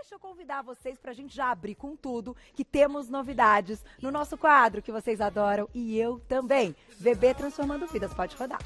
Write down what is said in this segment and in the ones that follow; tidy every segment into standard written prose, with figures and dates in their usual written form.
deixa eu convidar vocês pra gente já abrir com tudo, que temos novidades no nosso quadro que vocês adoram e eu também. VB Transformando Vidas, pode rodar.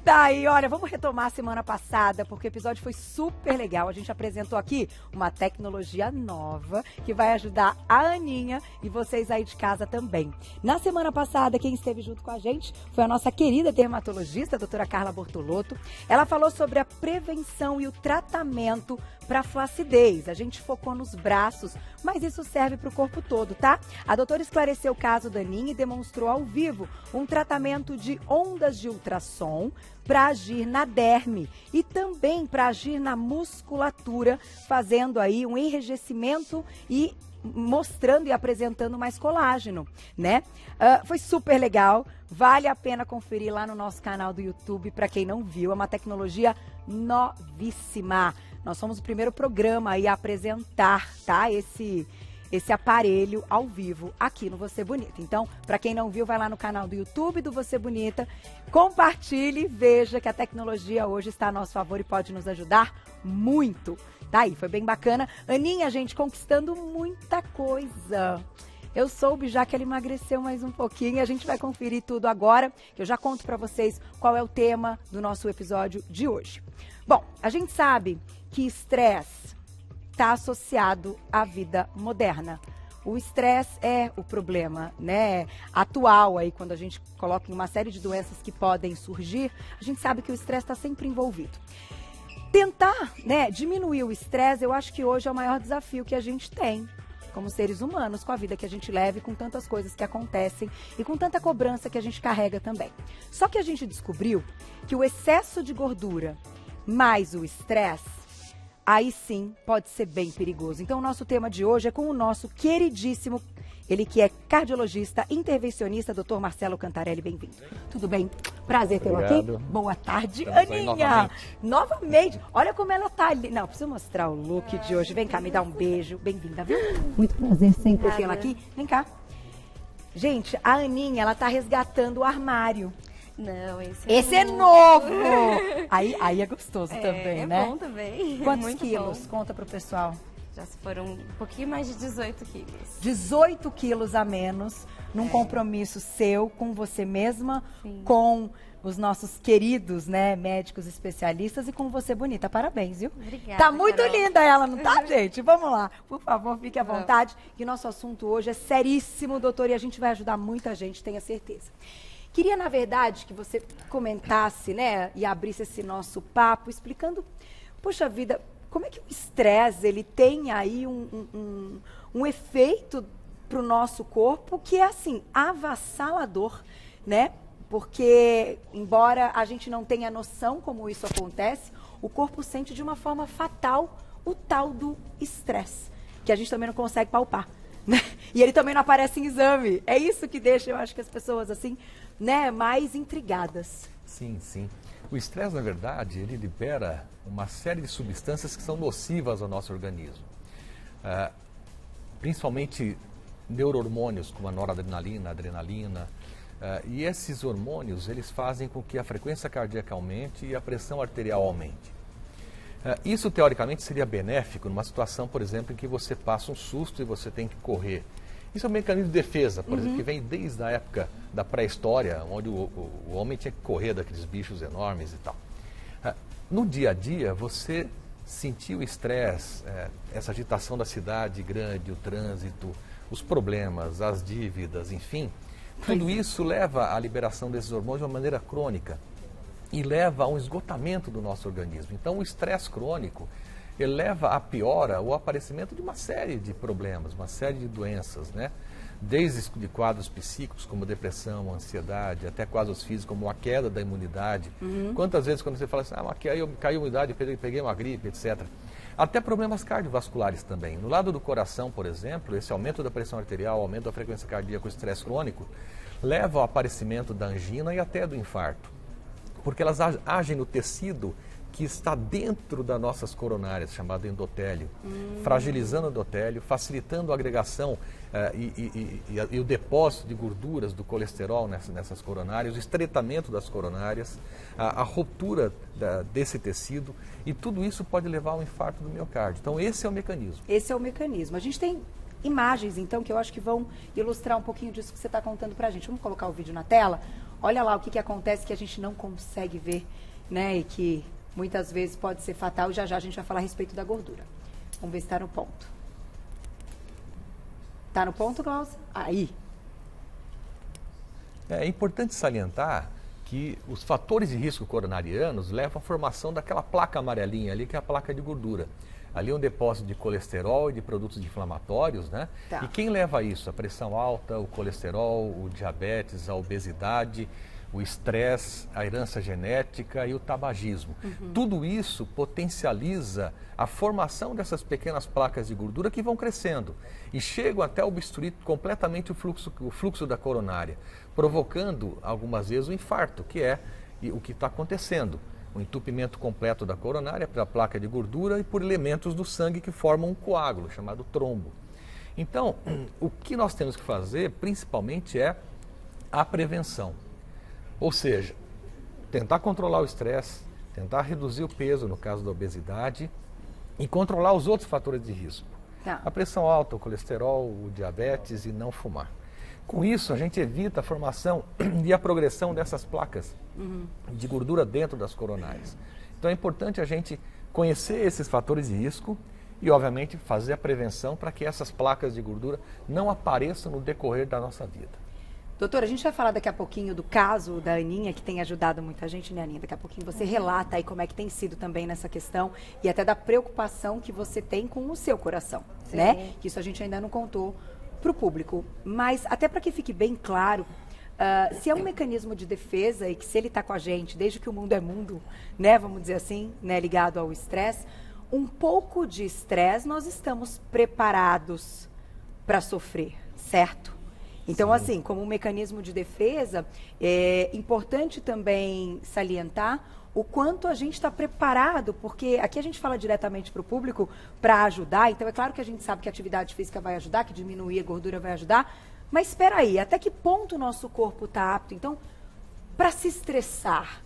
Tá aí, olha, vamos retomar a semana passada, porque o episódio foi super legal. A gente apresentou aqui uma tecnologia nova que vai ajudar a Aninha e vocês aí de casa também. Na semana passada, quem esteve junto com a gente foi a nossa querida dermatologista, a doutora Carla Bortolotto. Ela falou sobre a prevenção e o tratamento para flacidez. A gente focou nos braços, mas isso serve para o corpo todo, tá? A doutora esclareceu o caso da Aninha e demonstrou ao vivo um tratamento de ondas de ultrassom para agir na derme e também para agir na musculatura, fazendo aí um enrijecimento e mostrando e apresentando mais colágeno, né? Foi super legal, vale a pena conferir lá no nosso canal do YouTube, para quem não viu, é uma tecnologia novíssima. Nós somos o primeiro programa aí a apresentar, tá? Esse aparelho ao vivo aqui no Você Bonita. Então, para quem não viu, vai lá no canal do YouTube do Você Bonita, compartilhe, veja que a tecnologia hoje está a nosso favor e pode nos ajudar muito. Tá aí, foi bem bacana. Aninha, gente, conquistando muita coisa. Eu soube já que ela emagreceu mais um pouquinho e a gente vai conferir tudo agora, que eu já conto para vocês qual é o tema do nosso episódio de hoje. Bom, a gente sabe que estresse está associado à vida moderna. O estresse é o problema, né, atual aí, quando a gente coloca em uma série de doenças que podem surgir, a gente sabe que o estresse está sempre envolvido. Tentar, né, diminuir o estresse, eu acho que hoje é o maior desafio que a gente tem como seres humanos, com a vida que a gente leva e com tantas coisas que acontecem e com tanta cobrança que a gente carrega também. Só que a gente descobriu que o excesso de gordura mais o estresse, aí sim pode ser bem perigoso. Então o nosso tema de hoje é com o nosso queridíssimo, ele que é cardiologista, intervencionista, Dr. Marcelo Cantarelli. Bem-vindo. Tudo bem? Prazer tê-lo aqui. Boa tarde, Estamos Aninha. Novamente. Olha como ela tá ali. Não, preciso mostrar o look de hoje. Vem cá, me dá um beijo. Bem-vinda, viu? Muito prazer sempre tê-la aqui. Vem cá. Gente, a Aninha, ela tá resgatando o armário. Não, esse é novo! Aí é gostoso também, né? É bom também. Quantos muito quilos? Bom. Conta pro pessoal. Já se foram um pouquinho mais de 18 quilos. 18 quilos a menos num compromisso seu com você mesma, Sim. com os nossos queridos, né, médicos especialistas e com você bonita. Parabéns, viu? Obrigada, Tá muito Carol. linda ela, não tá, gente? Vamos lá. Por favor, fique à vontade. E o nosso assunto hoje é seríssimo, doutor, e a gente vai ajudar muita gente, tenha certeza. Queria, na verdade, que você comentasse, né, e abrisse esse nosso papo, explicando, poxa vida, como é que o estresse, ele tem aí um efeito para o nosso corpo que é, assim, avassalador, né? Porque, embora a gente não tenha noção como isso acontece, o corpo sente de uma forma fatal o tal do estresse, que a gente também não consegue palpar, né? E ele também não aparece em exame. É isso que deixa, eu acho, que as pessoas, assim, né, mais intrigadas. Sim, sim. O estresse, na verdade, ele libera uma série de substâncias que são nocivas ao nosso organismo. Principalmente neurohormônios, como a noradrenalina, a adrenalina. E esses hormônios, eles fazem com que a frequência cardíaca aumente e a pressão arterial aumente. Isso, teoricamente, seria benéfico numa situação, por exemplo, em que você passa um susto e você tem que correr. Isso é um mecanismo de defesa, por exemplo, que vem desde a época da pré-história, onde o homem tinha que correr daqueles bichos enormes e tal. No dia a dia, você sentiu o estresse, essa agitação da cidade grande, o trânsito, os problemas, as dívidas, enfim, tudo isso leva à liberação desses hormônios de uma maneira crônica e leva a um esgotamento do nosso organismo. Então, o estresse crônico, ele leva à piora o aparecimento de uma série de problemas, uma série de doenças, né? Desde de quadros psíquicos, como depressão, ansiedade, até quadros físicos, como a queda da imunidade. Quantas vezes, quando você fala assim, caiu a imunidade, peguei uma gripe, etc. Até problemas cardiovasculares também. No lado do coração, por exemplo, esse aumento da pressão arterial, aumento da frequência cardíaca, o estresse crônico, leva ao aparecimento da angina e até do infarto. Porque elas agem no tecido que está dentro das nossas coronárias, chamado endotélio, fragilizando o endotélio, facilitando a agregação e o depósito de gorduras do colesterol nessas coronárias, o estreitamento das coronárias, a ruptura desse tecido, e tudo isso pode levar ao infarto do miocárdio. Então esse é o mecanismo. Esse é o mecanismo. A gente tem imagens, então, que eu acho que vão ilustrar um pouquinho disso que você está contando para a gente. Vamos colocar o vídeo na tela? Olha lá o que acontece que a gente não consegue ver, né, e que muitas vezes pode ser fatal. Já já a gente vai falar a respeito da gordura. Vamos ver se está no ponto. Está no ponto, Glaucia? Aí. É importante salientar que os fatores de risco coronarianos levam à formação daquela placa amarelinha ali, que é a placa de gordura. Ali é um depósito de colesterol e de produtos inflamatórios, né? Tá. E quem leva a isso? A pressão alta, o colesterol, o diabetes, a obesidade, o estresse, a herança genética e o tabagismo. Tudo isso potencializa a formação dessas pequenas placas de gordura que vão crescendo e chegam até obstruir completamente o fluxo da coronária, provocando algumas vezes o infarto, que é o que está acontecendo. O entupimento completo da coronária pela placa de gordura e por elementos do sangue que formam um coágulo, chamado trombo. Então, o que nós temos que fazer, principalmente, é a prevenção. Ou seja, tentar controlar o estresse, tentar reduzir o peso, no caso da obesidade, e controlar os outros fatores de risco. Tá. A pressão alta, o colesterol, o diabetes e não fumar. Com isso, a gente evita a formação e a progressão dessas placas de gordura dentro das coronárias. Então é importante a gente conhecer esses fatores de risco e, obviamente, fazer a prevenção para que essas placas de gordura não apareçam no decorrer da nossa vida. Doutora, a gente vai falar daqui a pouquinho do caso da Aninha, que tem ajudado muita gente, né, Aninha? Daqui a pouquinho você relata aí como é que tem sido também nessa questão e até da preocupação que você tem com o seu coração, né? Que isso a gente ainda não contou para o público. Mas até para que fique bem claro, se é um mecanismo de defesa e que se ele está com a gente, desde que o mundo é mundo, né, vamos dizer assim, né, ligado ao estresse, um pouco de estresse nós estamos preparados para sofrer, certo? Então, assim, como um mecanismo de defesa, é importante também salientar o quanto a gente está preparado, porque aqui a gente fala diretamente para o público para ajudar, então é claro que a gente sabe que a atividade física vai ajudar, que diminuir a gordura vai ajudar, mas espera aí, até que ponto o nosso corpo está apto, então, para se estressar,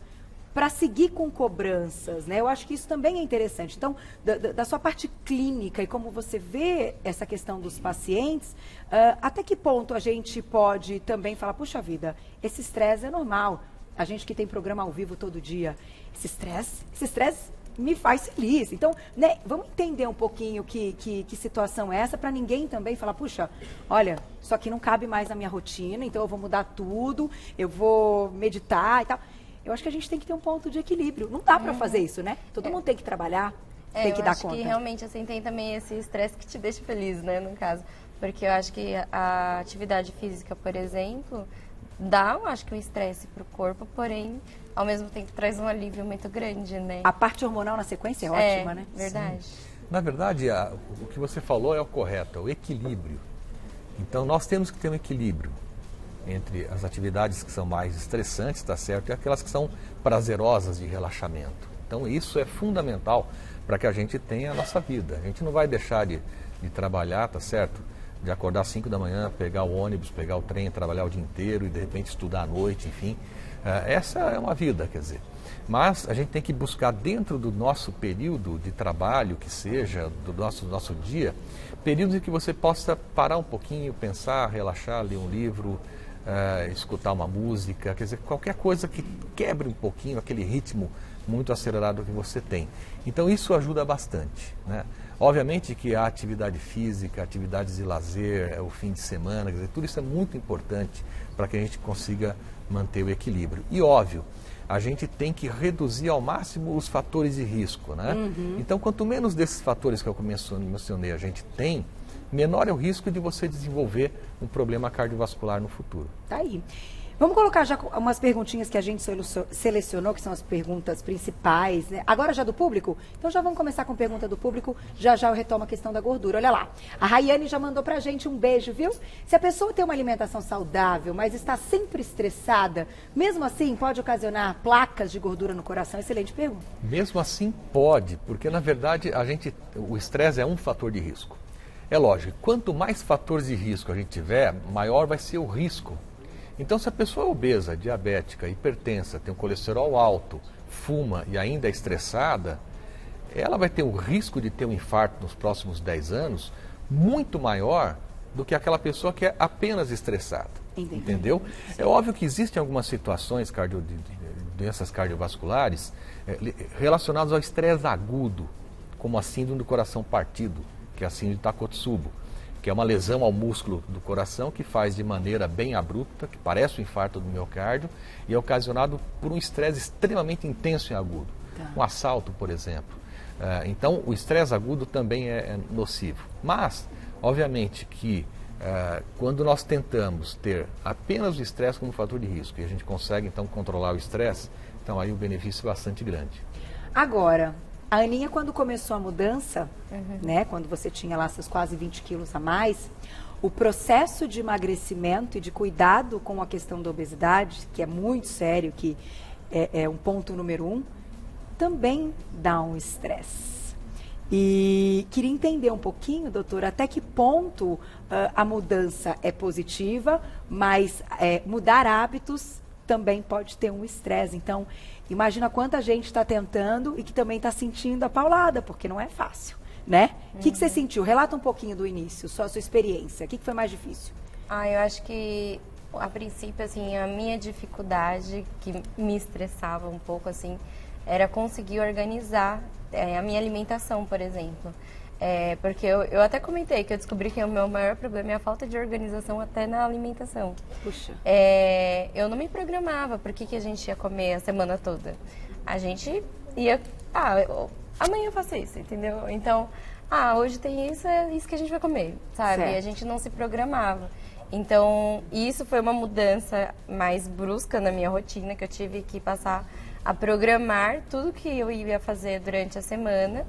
para seguir com cobranças, né? Eu acho que isso também é interessante. Então, da sua parte clínica e como você vê essa questão dos pacientes, até que ponto a gente pode também falar, puxa vida, esse estresse é normal. A gente que tem programa ao vivo todo dia, esse estresse me faz feliz. Então, né, vamos entender um pouquinho que situação é essa, para ninguém também falar, puxa, olha, isso aqui não cabe mais na minha rotina, então eu vou mudar tudo, eu vou meditar e tal. Eu acho que a gente tem que ter um ponto de equilíbrio. Não dá para fazer isso, né? Todo mundo tem que trabalhar, tem que dar conta. Eu acho que realmente, assim, tem também esse estresse que te deixa feliz, né, no caso. Porque eu acho que a atividade física, por exemplo, dá, eu acho que um estresse pro corpo, porém, ao mesmo tempo traz um alívio muito grande, né? A parte hormonal na sequência é ótima, né? Verdade. Sim. Na verdade, o que você falou é o correto, é o equilíbrio. Então, nós temos que ter um equilíbrio entre as atividades que são mais estressantes, tá certo, e aquelas que são prazerosas de relaxamento. Então isso é fundamental para que a gente tenha a nossa vida. A gente não vai deixar de trabalhar, tá certo? De acordar às 5 da manhã, pegar o ônibus, pegar o trem, trabalhar o dia inteiro e de repente estudar à noite, enfim. Essa é uma vida, quer dizer. Mas a gente tem que buscar dentro do nosso período de trabalho, que seja, do nosso dia, períodos em que você possa parar um pouquinho, pensar, relaxar, ler um livro, escutar uma música, quer dizer, qualquer coisa que quebre um pouquinho aquele ritmo muito acelerado que você tem. Então isso ajuda bastante, né? Obviamente que a atividade física, atividades de lazer, o fim de semana, quer dizer, tudo isso é muito importante para que a gente consiga manter o equilíbrio. E óbvio, a gente tem que reduzir ao máximo os fatores de risco, né? Então quanto menos desses fatores que eu mencionei a gente tem, menor é o risco de você desenvolver um problema cardiovascular no futuro. Tá aí. Vamos colocar já umas perguntinhas que a gente selecionou, que são as perguntas principais, né? Agora já do público? Então já vamos começar com pergunta do público, já eu retomo a questão da gordura. Olha lá, a Rayane já mandou pra gente um beijo, viu? Se a pessoa tem uma alimentação saudável, mas está sempre estressada, mesmo assim pode ocasionar placas de gordura no coração? Excelente pergunta. Mesmo assim pode, porque na verdade o estresse é um fator de risco. É lógico, quanto mais fatores de risco a gente tiver, maior vai ser o risco. Então, se a pessoa é obesa, diabética, hipertensa, tem um colesterol alto, fuma e ainda é estressada, ela vai ter um risco de ter um infarto nos próximos 10 anos muito maior do que aquela pessoa que é apenas estressada. Entendeu? É óbvio que existem algumas situações de doenças cardiovasculares relacionadas ao estresse agudo, como a síndrome do coração partido, que é a síndrome de Takotsubo, que é uma lesão ao músculo do coração que faz de maneira bem abrupta, que parece um infarto do miocárdio, e é ocasionado por um estresse extremamente intenso e agudo. Um assalto, por exemplo. Então, o estresse agudo também é nocivo. Mas, obviamente que quando nós tentamos ter apenas o estresse como fator de risco, e a gente consegue, então, controlar o estresse, então aí o benefício é bastante grande. Agora, a Aninha, quando começou a mudança, né, quando você tinha lá seus quase 20 quilos a mais, o processo de emagrecimento e de cuidado com a questão da obesidade, que é muito sério, que é um ponto número 1, também dá um estresse. E queria entender um pouquinho, doutora, até que ponto a mudança é positiva, mas mudar hábitos também pode ter um estresse. Então, imagina quanta gente está tentando e que também está sentindo a paulada, porque não é fácil, né? O que você sentiu? Relata um pouquinho do início, só a sua experiência. O que foi mais difícil? Eu acho que, a princípio, assim, a minha dificuldade, que me estressava um pouco, assim, era conseguir organizar a minha alimentação, por exemplo. Porque eu até comentei que eu descobri que o meu maior problema é a falta de organização até na alimentação. Puxa. Eu não me programava por que a gente ia comer a semana toda. A gente ia... amanhã eu faço isso, entendeu? Então, hoje tem isso, é isso que a gente vai comer, sabe? Certo. E a gente não se programava. Então, isso foi uma mudança mais brusca na minha rotina, que eu tive que passar a programar tudo que eu ia fazer durante a semana.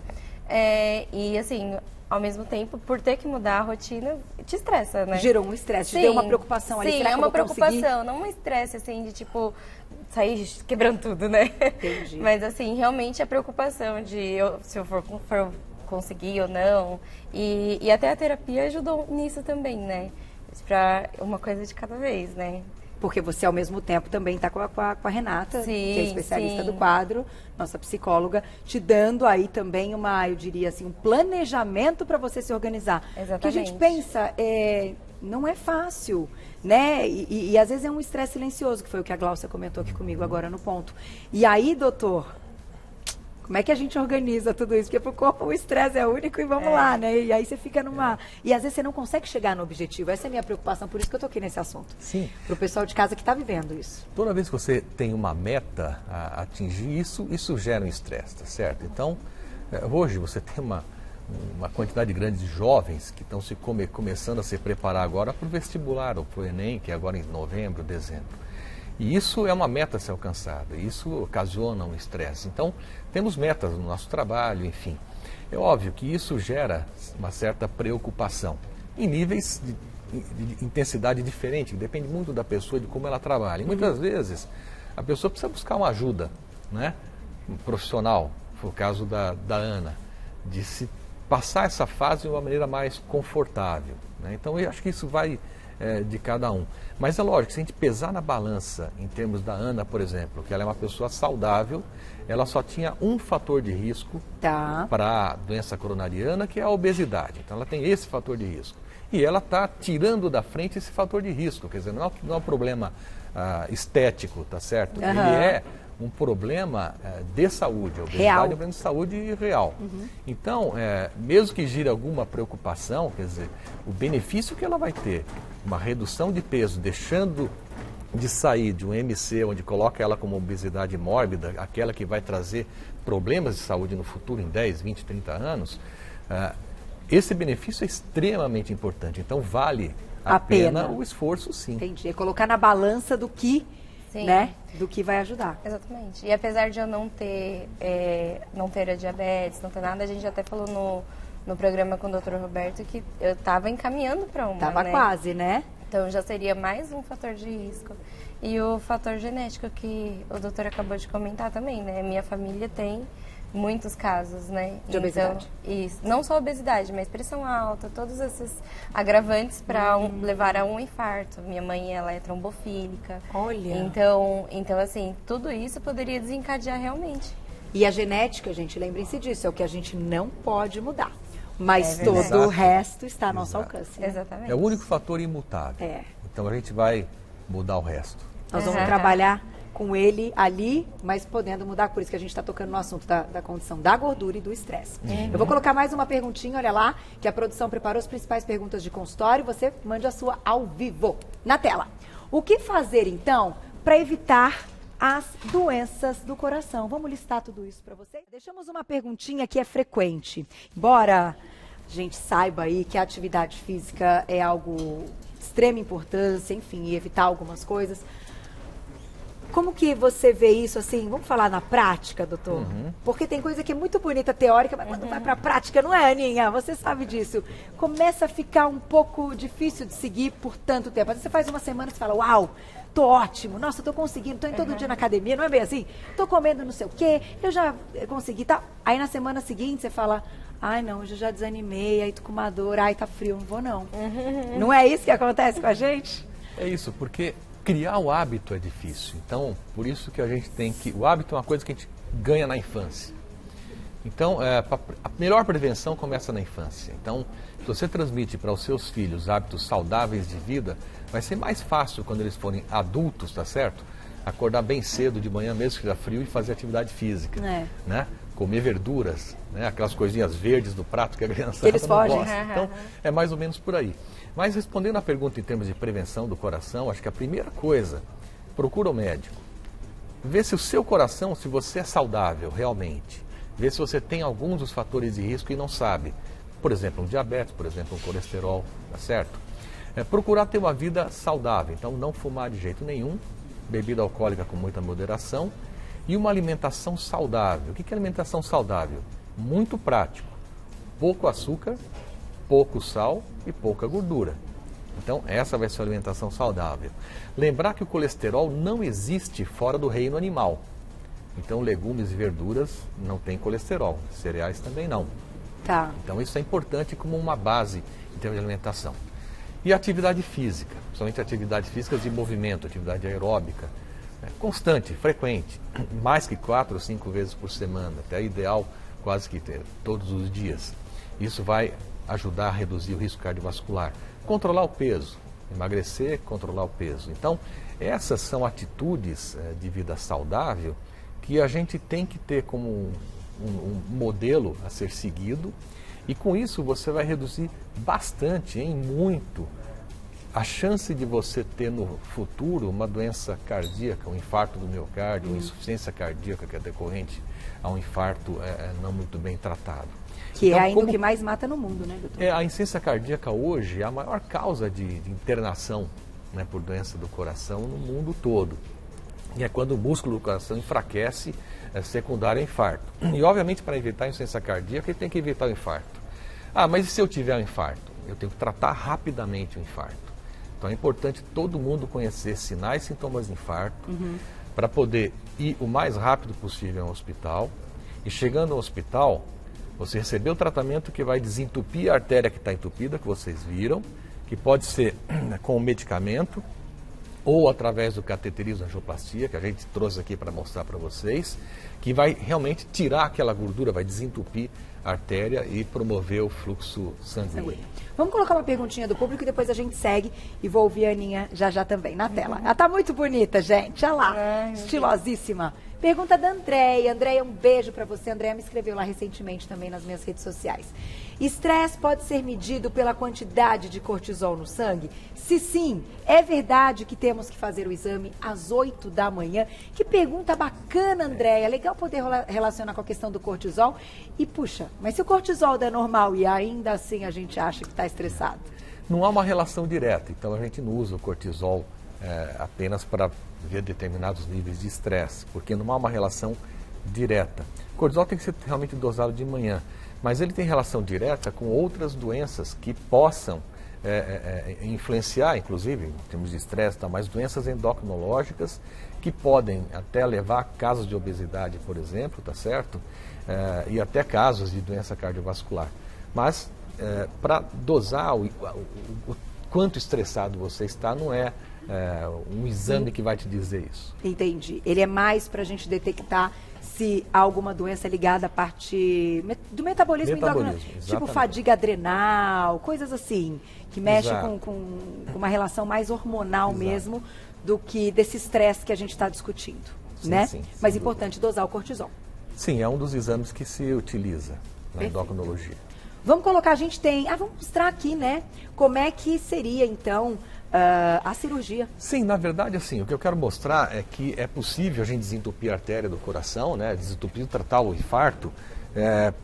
E assim, ao mesmo tempo, por ter que mudar a rotina, te estressa, né? Gerou um estresse, te deu uma preocupação ali. Sim, será que uma eu vou conseguir? preocupação, não um estresse assim de tipo, sair quebrando tudo, né? Entendi. Mas assim, realmente a preocupação de se eu for conseguir ou não. E até a terapia ajudou nisso também, né? Pra uma coisa de cada vez, né? Porque você, ao mesmo tempo, também está com a Renata, Sim, que é especialista sim. do quadro, nossa psicóloga, te dando aí também eu diria assim, um planejamento para você se organizar. Exatamente. Porque a gente pensa, não é fácil, né? E às vezes é um estresse silencioso, que foi o que a Gláucia comentou aqui comigo agora no ponto. E aí, doutor, como é que a gente organiza tudo isso? Porque pro corpo o estresse é único e vamos lá, né? E aí você fica numa... E às vezes você não consegue chegar no objetivo. Essa é a minha preocupação, por isso que eu tô aqui nesse assunto. Sim. Pro pessoal de casa que está vivendo isso. Toda vez que você tem uma meta a atingir, isso gera um estresse, tá certo? Então, hoje você tem uma quantidade grande de jovens que estão começando a se preparar agora para o vestibular, ou para o Enem, que é agora em novembro, dezembro. E isso é uma meta a ser alcançada, isso ocasiona um estresse. Então, temos metas no nosso trabalho, enfim. É óbvio que isso gera uma certa preocupação, em níveis de intensidade diferente, depende muito da pessoa, de como ela trabalha. E muitas vezes, a pessoa precisa buscar uma ajuda, né? Um profissional, foi o caso da Ana, de se passar essa fase de uma maneira mais confortável, né? Então, eu acho que isso vai de cada um. Mas é lógico, se a gente pesar na balança, em termos da Ana, por exemplo, que ela é uma pessoa saudável, ela só tinha um fator de risco para a doença coronariana, que é a obesidade. Então, ela tem esse fator de risco. E ela está tirando da frente esse fator de risco. Quer dizer, não é um problema estético, tá certo? Ele é um problema de saúde. A obesidade é um problema de saúde real. Então, mesmo que gire alguma preocupação, quer dizer, o benefício que ela vai ter, uma redução de peso, deixando de sair de um MC, onde coloca ela como obesidade mórbida, aquela que vai trazer problemas de saúde no futuro, em 10, 20, 30 anos, esse benefício é extremamente importante. Então, vale a pena. o esforço, sim. Entendi. É colocar na balança do que, Sim. né? Do que vai ajudar. Exatamente. E apesar de eu não ter a diabetes, não ter nada, a gente até falou no programa com o Dr. Roberto que eu estava encaminhando para uma, Tava né? quase, né? Então já seria mais um fator de risco. E o fator genético que o doutor acabou de comentar também, né? Minha família tem muitos casos, né? De obesidade. Isso. Não só obesidade, mas pressão alta, todos esses agravantes para levar a um infarto. Minha mãe, ela é trombofílica. Olha. Então, assim, tudo isso poderia desencadear realmente. E a genética, gente, lembrem-se disso, é o que a gente não pode mudar. Mas É todo verdade. o resto está ao nosso Exato. alcance. Né? Exatamente. É o único fator imutável. É. Então a gente vai mudar o resto. Nós vamos trabalhar com ele ali, mas podendo mudar, por isso que a gente está tocando no assunto da condição da gordura e do estresse. Eu vou colocar mais uma perguntinha, olha lá, que a produção preparou as principais perguntas de consultório, você mande a sua ao vivo, na tela. O que fazer, então, para evitar as doenças do coração? Vamos listar tudo isso para vocês? Deixamos uma perguntinha que é frequente. Embora a gente saiba aí que a atividade física é algo de extrema importância, enfim, e evitar algumas coisas. Como que você vê isso, assim, vamos falar na prática, doutor? Porque tem coisa que é muito bonita teórica, mas quando vai pra prática, não é, Aninha? Você sabe disso. Começa a ficar um pouco difícil de seguir por tanto tempo. Às vezes você faz uma semana e você fala, uau, tô ótimo, nossa, tô conseguindo, tô indo todo dia na academia, não é bem assim? Tô comendo não sei o quê, eu já consegui, tá? Aí na semana seguinte você fala, ai não, hoje eu já desanimei, aí tô com uma dor, ai tá frio, não vou não. Não é isso que acontece com a gente? É isso, porque criar o hábito é difícil. Então, por isso que a gente tem que... O hábito é uma coisa que a gente ganha na infância. Então, a melhor prevenção começa na infância. Então, se você transmite para os seus filhos hábitos saudáveis de vida, vai ser mais fácil quando eles forem adultos, tá certo? Acordar bem cedo de manhã, mesmo que esteja frio, e fazer atividade física. Né? Comer verduras, né? Aquelas coisinhas verdes do prato que a criança Eles não fogem. gosta. Então, é mais ou menos por aí. Mas respondendo à pergunta em termos de prevenção do coração, acho que a primeira coisa, procura o médico. Vê se o seu coração, se você é saudável realmente. Vê se você tem alguns dos fatores de risco e não sabe. Por exemplo, um diabetes, por exemplo, um colesterol, tá certo? Procurar ter uma vida saudável. Então, não fumar de jeito nenhum, bebida alcoólica com muita moderação e uma alimentação saudável. O que é alimentação saudável? Muito prático. Pouco açúcar, pouco sal e pouca gordura. Então, essa vai ser a alimentação saudável. Lembrar que o colesterol não existe fora do reino animal. Então, legumes e verduras não têm colesterol, cereais também não. Tá. Então, isso é importante como uma base em termos de alimentação. E a atividade física, principalmente atividades físicas de movimento, atividade aeróbica, constante, frequente, mais que 4 ou 5 vezes por semana, até ideal quase que todos os dias. Isso vai ajudar a reduzir o risco cardiovascular. Controlar o peso, emagrecer, controlar o peso. Então, essas são atitudes de vida saudável que a gente tem que ter como um modelo a ser seguido, e com isso você vai reduzir bastante, muito, a chance de você ter no futuro uma doença cardíaca, um infarto do miocárdio, uma insuficiência cardíaca que é decorrente a um infarto não muito bem tratado. Que então, é ainda o que mais mata no mundo, né, doutor? A insuficiência cardíaca hoje é a maior causa de internação, né, por doença do coração no mundo todo. E é quando o músculo do coração enfraquece, secundário a infarto. E, obviamente, para evitar a insuficiência cardíaca, ele tem que evitar o infarto. Ah, mas e se eu tiver um infarto? Eu tenho que tratar rapidamente o infarto. Então, é importante todo mundo conhecer sinais e sintomas de infarto para poder ir o mais rápido possível ao hospital. E, chegando ao hospital, você receber o tratamento que vai desentupir a artéria que está entupida, que vocês viram, que pode ser com medicamento, ou através do cateterismo, angioplastia, que a gente trouxe aqui para mostrar para vocês, que vai realmente tirar aquela gordura, vai desentupir a artéria e promover o fluxo sanguíneo. Vamos colocar uma perguntinha do público e depois a gente segue e vou ouvir a Aninha já também na tela. Ela tá muito bonita, gente, olha lá, estilosíssima. Pergunta da Andréia. Andréia, um beijo para você. Andréia me escreveu lá recentemente também nas minhas redes sociais. Estresse pode ser medido pela quantidade de cortisol no sangue? Se sim, é verdade que temos que fazer o exame às 8 da manhã? Que pergunta bacana, Andréia. Legal poder relacionar com a questão do cortisol. E puxa, mas se o cortisol der normal e ainda assim a gente acha que está estressado? Não há uma relação direta, então a gente não usa o cortisol apenas para ver determinados níveis de estresse, porque não há uma relação direta. O cortisol tem que ser realmente dosado de manhã, mas ele tem relação direta com outras doenças que possam influenciar, inclusive, em termos de estresse, mas doenças endocrinológicas que podem até levar a casos de obesidade, por exemplo, tá certo? E até casos de doença cardiovascular. Mas, para dosar o quanto estressado você está, não é um exame que vai te dizer isso. Entendi. Ele é mais para a gente detectar se há alguma doença ligada à parte do metabolismo endócrino, tipo fadiga adrenal, coisas assim, que mexe com uma relação mais hormonal mesmo do que desse estresse que a gente está discutindo, né? Sim, mas importante dosar o cortisol. Sim, é um dos exames que se utiliza na endocrinologia. Vamos colocar, a gente tem, vamos mostrar aqui, né, como é que seria então a cirurgia. Sim, na verdade, assim, o que eu quero mostrar é que é possível a gente desentupir a artéria do coração, né, desentupir, tratar o infarto,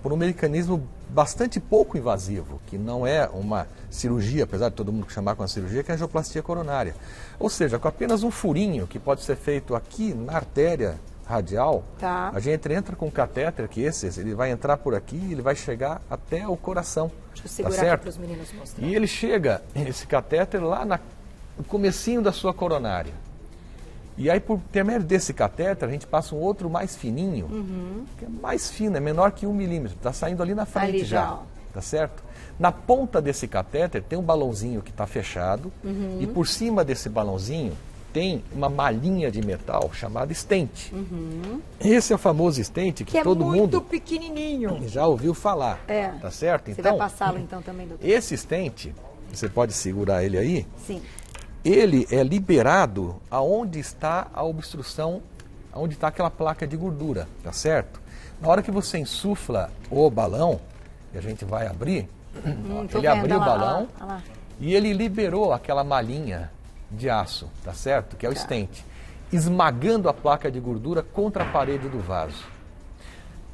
por um mecanismo bastante pouco invasivo, que não é uma cirurgia, apesar de todo mundo chamar com a cirurgia, que é a angioplastia coronária. Ou seja, com apenas um furinho que pode ser feito aqui na artéria radial, a gente entra com um catéter, que ele vai entrar por aqui e ele vai chegar até o coração. Deixa eu segurar aqui para os meninos mostrar. E ele chega, esse catéter, lá no comecinho da sua coronária. E aí, por intermédio desse catéter, a gente passa um outro mais fininho, que é mais fino, é menor que 1 milímetro, está saindo ali na frente ali já, tá certo? Na ponta desse catéter tem um balãozinho que está fechado, e por cima desse balãozinho tem uma malhinha de metal chamada stent. Esse é o famoso stent que todo mundo... é muito pequenininho. Já ouviu falar, tá certo? Você vai passá-lo então também, doutor? Esse stent, você pode segurar ele aí. Sim. Ele é liberado aonde está a obstrução, aonde está aquela placa de gordura, tá certo? Na hora que você insufla o balão, e a gente vai abrir, ele abriu o balão e ele liberou aquela malhinha de aço, tá certo? Que é o stent, esmagando a placa de gordura contra a parede do vaso.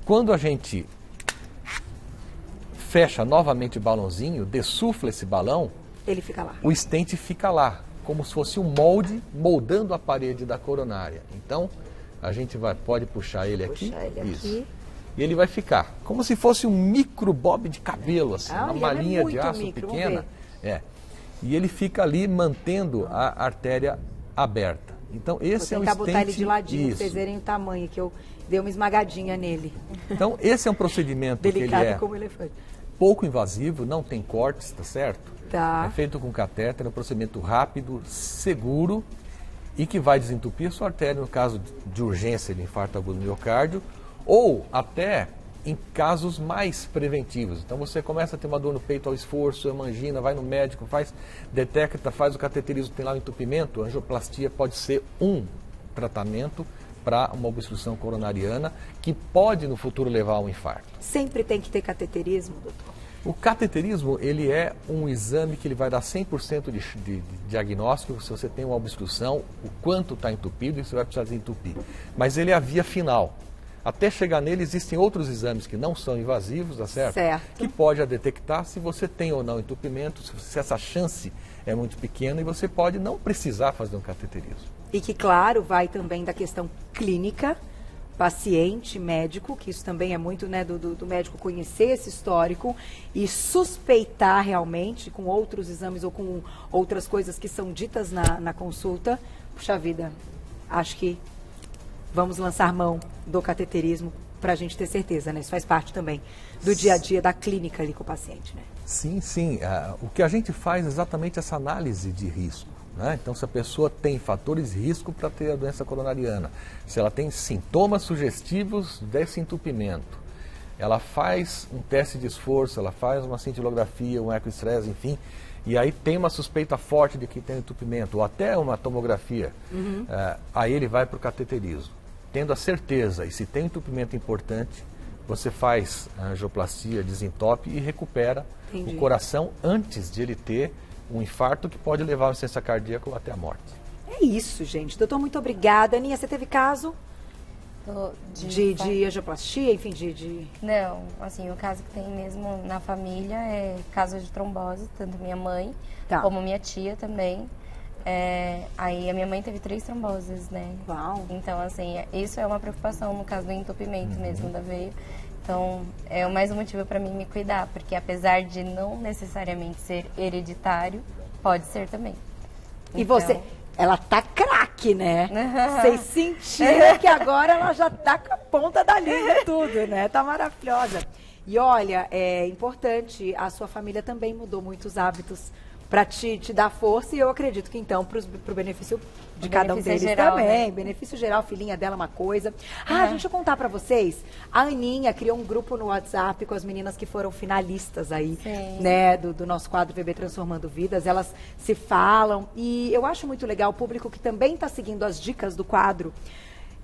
Quando a gente fecha novamente o balãozinho, dessufla esse balão, ele fica lá. O stent fica lá, como se fosse um molde moldando a parede da coronária. Então, a gente pode puxar ele aqui. Isso. E ele vai ficar como se fosse um micro bob de cabelo, assim, uma malinha de aço pequena. E ele fica ali mantendo a artéria aberta. Então, esse é o stent. Vou tentar botar ele de ladinho para vocês verem o tamanho, que eu dei uma esmagadinha nele. Então, esse é um procedimento delicado que ele como elefante. Pouco invasivo, não tem cortes, tá certo? Tá. É feito com catéter, é um procedimento rápido, seguro e que vai desentupir a sua artéria no caso de urgência de infarto agudo do miocárdio ou até em casos mais preventivos. Então você começa a ter uma dor no peito ao esforço, hemangina, vai no médico, detecta, faz o cateterismo, tem lá o entupimento, a angioplastia pode ser um tratamento para uma obstrução coronariana que pode no futuro levar a um infarto. Sempre tem que ter cateterismo, doutor? O cateterismo, ele é um exame que ele vai dar 100% de diagnóstico se você tem uma obstrução, o quanto está entupido e você vai precisar desentupir. Mas ele é a via final. Até chegar nele, existem outros exames que não são invasivos, tá certo? Que pode detectar se você tem ou não entupimento, se essa chance é muito pequena e você pode não precisar fazer um cateterismo. E que, claro, vai também da questão clínica, paciente, médico, que isso também é muito, né, do médico conhecer esse histórico e suspeitar realmente com outros exames ou com outras coisas que são ditas na consulta. Puxa vida, acho que vamos lançar mão do cateterismo para a gente ter certeza, né? Isso faz parte também do dia a dia da clínica ali com o paciente, né? Sim, sim. O que a gente faz é exatamente essa análise de risco. Né? Então, se a pessoa tem fatores de risco para ter a doença coronariana, se ela tem sintomas sugestivos desse entupimento, ela faz um teste de esforço, ela faz uma cintilografia, um ecoestresse, enfim, e aí tem uma suspeita forte de que tem entupimento, ou até uma tomografia, aí ele vai para o cateterismo. Tendo a certeza, e se tem entupimento importante, você faz a angioplastia, desentope e recupera o coração antes de ele ter um infarto que pode levar a insuficiência cardíaca ou até a morte. É isso, gente. Doutor, muito obrigada. Aninha, você teve caso? De angioplastia, enfim, Não, assim, o caso que tem mesmo na família é caso de trombose, tanto minha mãe como minha tia também. Aí a minha mãe teve 3 tromboses, né? Uau! Então, assim, isso é uma preocupação no caso do entupimento mesmo da veia. Então, é mais um motivo para mim me cuidar, porque apesar de não necessariamente ser hereditário, pode ser também. E você, ela tá craque, né? Vocês sentiram que agora ela já tá com a ponta da língua e tudo, né? Tá maravilhosa. E olha, é importante, a sua família também mudou muitos hábitos para te dar força, e eu acredito que então pro benefício de cada um deles geral, também, né? Benefício geral, filhinha dela uma coisa. Deixa eu contar para vocês, a Aninha criou um grupo no WhatsApp com as meninas que foram finalistas aí, né, do nosso quadro VB Transformando Vidas. Elas se falam e eu acho muito legal o público que também está seguindo as dicas do quadro.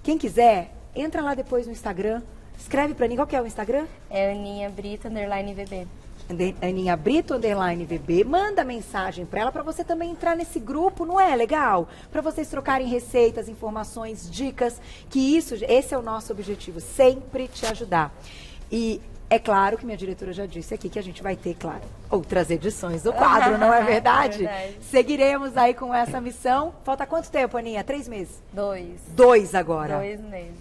Quem quiser, entra lá depois no Instagram, escreve para mim, qual que é o Instagram? É Aninha Brito _VB. Aninha Brito _VB, manda mensagem para ela, para você também entrar nesse grupo, não é legal? Para vocês trocarem receitas, informações, dicas, que esse é o nosso objetivo, sempre te ajudar. E é claro que minha diretora já disse aqui que a gente vai ter, claro, outras edições do quadro, não é verdade? Seguiremos aí com essa missão. Falta quanto tempo, Aninha? 3 meses? 2. 2 agora. 2 meses.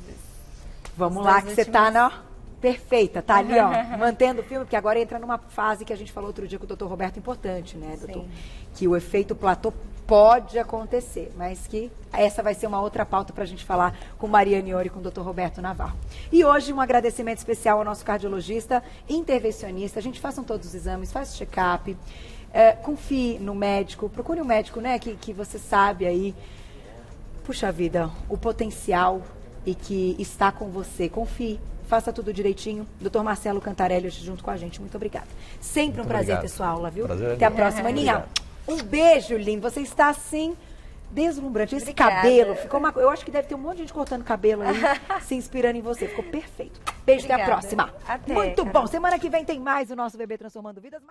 Vamos lá, que você tá perfeita, tá ali, ó, mantendo o filme, porque agora entra numa fase que a gente falou outro dia com o Dr. Roberto, importante, né, doutor? Que o efeito platô pode acontecer, mas que essa vai ser uma outra pauta para a gente falar com Mariane Iori e com o Dr. Roberto Navarro. E hoje um agradecimento especial ao nosso cardiologista, intervencionista. A gente façam todos os exames, faz check-up, confie no médico, procure um médico, né, que você sabe aí, puxa vida, o potencial e que está com você, confie. Faça tudo direitinho. Dr. Marcelo Cantarelli hoje junto com a gente. Muito obrigada. Sempre um prazer ter sua aula, viu? Prazer. Até a próxima. Aninha, um beijo, lindo. Você está assim, deslumbrante. Esse cabelo ficou uma... Eu acho que deve ter um monte de gente cortando cabelo aí, se inspirando em você. Ficou perfeito. Beijo, até a próxima. Até, muito bom. Semana que vem tem mais o nosso VB Transformando Vidas.